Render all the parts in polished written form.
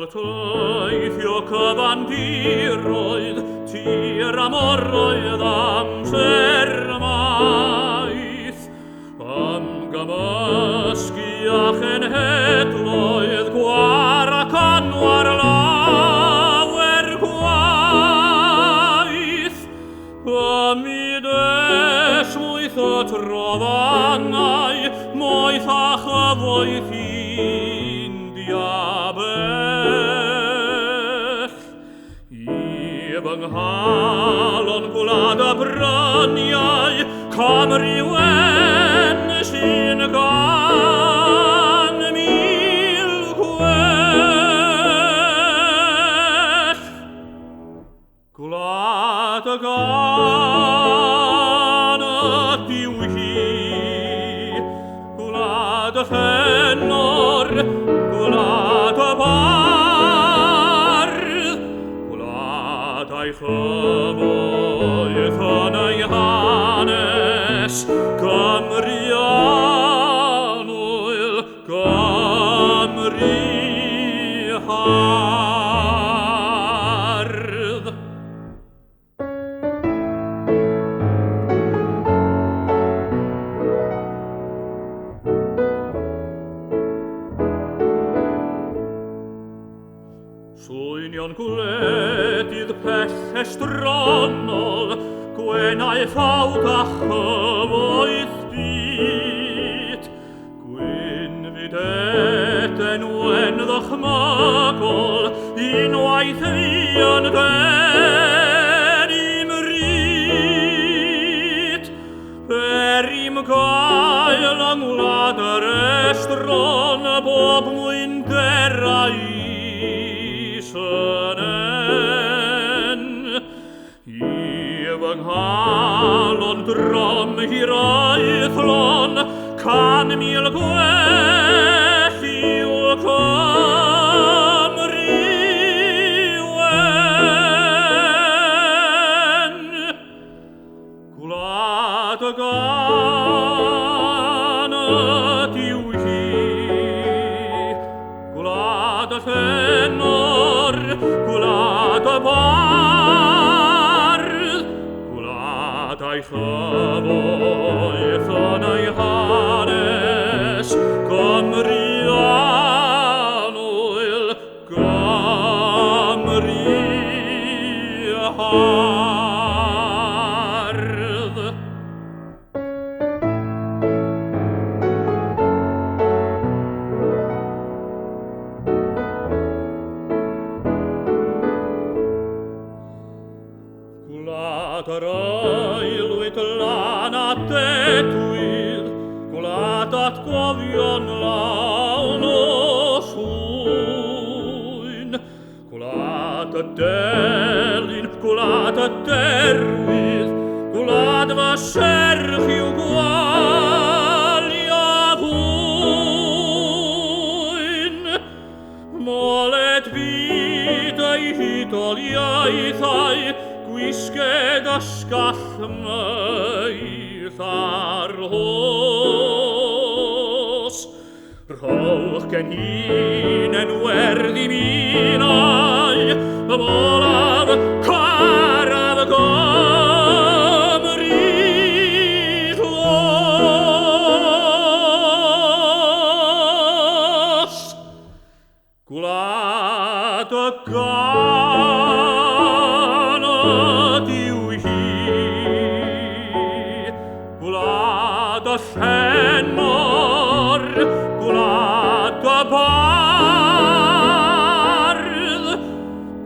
Treithio cyfandiroedd, tir amoroedd amser maith, am gymysgu a chenhedloedd, gwar ac anwar lawer gwaith. Ymyd esmwyth o troddannau, moeth a chyfoeth India bell. I fy nghalon gwlad y bryniau, Cymru wen sy'n gan mil gwell. Gwlad y gan y diwhi, gwlad y llenor, gwlad y bardd, gwlad a'i chyfoeth yn ei hanes, Cymru annwyl, Cymru hardd. Swynion gwledydd pell estronol, gwenau ffawd a chyfoeth byd. Gwynfyd enwen ddychmygol, unwaith yn den i'm ryd. Perim gael yng ngwlad yr estron, bob mwynderau synen. I fy nghalon drom hiraethlon, 100,000 gwell i'w Cymru wen. Gwlad y gan y diwhi, gwlad y llenor, gwlad y bardd, gwlad a'i chyfoeth yn ei hanes, Cymru annwyl, Cymru hardd. Gwlad yr aelwyd lan a dedwydd, gwlad atgofion lawn o swyn. Gwlad y delyn, gwlad y derwydd, gwlad fy serch i'w gwalia hwyn. Moled byd ei hudoliaethau, gwisged ysgall myth ar hos. Rhowch gen un enwerth i minau, y molaf caraf Cymru llwos. Gwlad y gan y diwhi, gwlad y llenor, gwlad y bardd,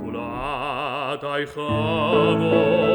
gwlad a'i chyfoeth